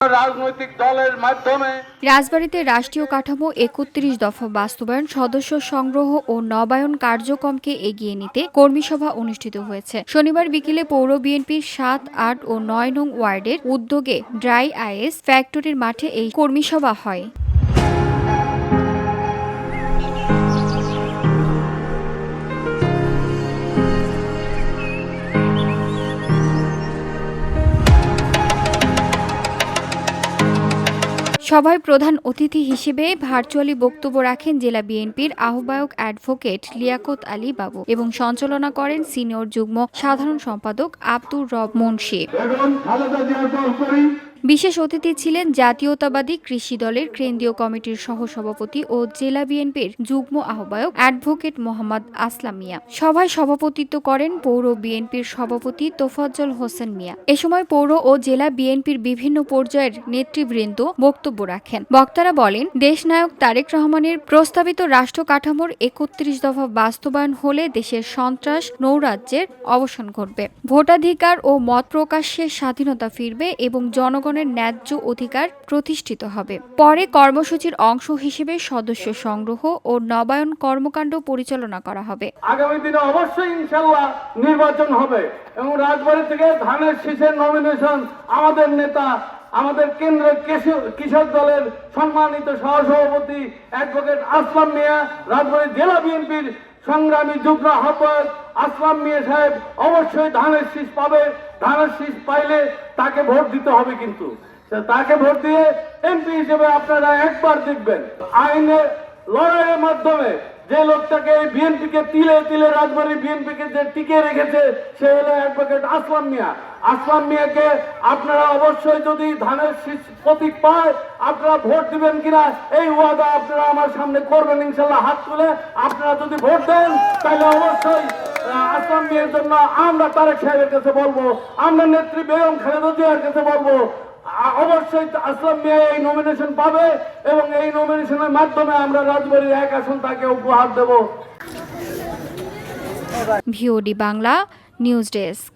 রাজনৈতিক দলের মাধ্যমে রাজবাড়ীতে রাষ্ট্রীয় কাঠামো ৩১ দফা বাস্তবায়ন, সদস্য সংগ্রহ ও নবায়ন কার্যক্রমকে এগিয়ে নিতে কর্মী সভা অনুষ্ঠিত হয়েছে। শনিবার বিকেলে পৌর বিএনপির ৭, ৮ ও ৯ নং ওয়ার্ডের উদ্যোগে ড্রাই আইস ফ্যাক্টরির মাঠে এই কর্মী সভা হয়। সভায় প্রধান অতিথি হিসেবে ভার্চুয়ালি বক্তব্য রাখেন জেলা বিএনপির আহ্বায়ক অ্যাডভোকেট লিয়াকত আলী বাবু এবং সঞ্চালনা করেন সিনিয়র যুগ্ম সাধারণ সম্পাদক আব্দুর রব মুন্সি। বিশেষ অতিথি ছিলেন জাতীয়তাবাদী কৃষি দলের কেন্দ্রীয় কমিটির সহসভাপতি ও জেলা বিএনপির যুগ্ম আহ্বায়ক অ্যাডভোকেট মোহাম্মদ আসলাম মিয়া। সভায় সভাপতিত্ব করেন পৌর বিএনপির সভাপতি তোফাজ্জল হোসেন মিয়া। এ সময় পৌর ও জেলা বিএনপির বিভিন্ন পর্যায়ের নেতৃবৃন্দ বক্তব্য রাখেন। বক্তারা বলেন, দেশনায়ক তারেক রহমানের প্রস্তাবিত রাষ্ট্র কাঠামোর ৩১ দফা বাস্তবায়ন হলে দেশের সন্ত্রাস নৌরাজ্যের অবসান ঘটবে, ভোটাধিকার ও মত প্রকাশের স্বাধীনতা ফিরবে এবং জনগণের ন্যায্য অধিকার প্রতিষ্ঠিত হবে। পরে কর্মসূচির অংশ হিসেবে সদস্য সংগ্রহ ও নবায়ন কর্মকাণ্ড পরিচালনা করা হবে। আগামী দিনে অবশ্যই ইনশাআল্লাহ নির্বাচন হবে এবং রাজবাড়ী থেকে ধানের শীষের নমিনেশন আমাদের নেতা, আমাদের কেন্দ্রের কৃষক দলের সম্মানিত সহসভাপতি অ্যাডভোকেট আসলাম মিয়া, রাজবাড়ী জেলা বিএনপির সংগ্রামী যুগ্ম আহ্বায়ক আসলাম মিয়া সাহেব অবশ্যই ধানের শীষ পাবে। ধানের শীষ পাইলে তাকে ভোট দিতে হবে, কিন্তু তাকে ভোট দিয়ে এমপি হিসেবে আপনারা একবার দেখবেন। আইনের লড়াইয়ের মাধ্যমে যে লোকটাকে বিএনপিকে তিলে তিলে রাজবাড়ী বিএনপিকে যে টিকে রেখেছে সে হলো অ্যাডভোকেট আসলাম মিয়া। আসলাম মিয়াকে আপনারা অবশ্যই যদি ধানের শীষ প্রতীক পায় আপনারা ভোট দিবেন কিনা এই ওয়াদা আপনারা আমার সামনে করবেন ইনশাল্লাহ। হাত তুলে আপনারা যদি ভোট দেন তাহলে অবশ্যই আসলাম মিয়ার জন্য আমরা তারেক সাহেবের কাছে বলবো, আমরা নেত্রী বেগম খালেদা জিয়ার কাছে বলবো, অবশ্যই আসলাম মিয়া এই নমিনেশন পাবে এবং এই নমিনেশনের মাধ্যমে আমরা রাজবাড়ীর 1 আসন তাকে উপহার দেব। VOD Bangla news desk.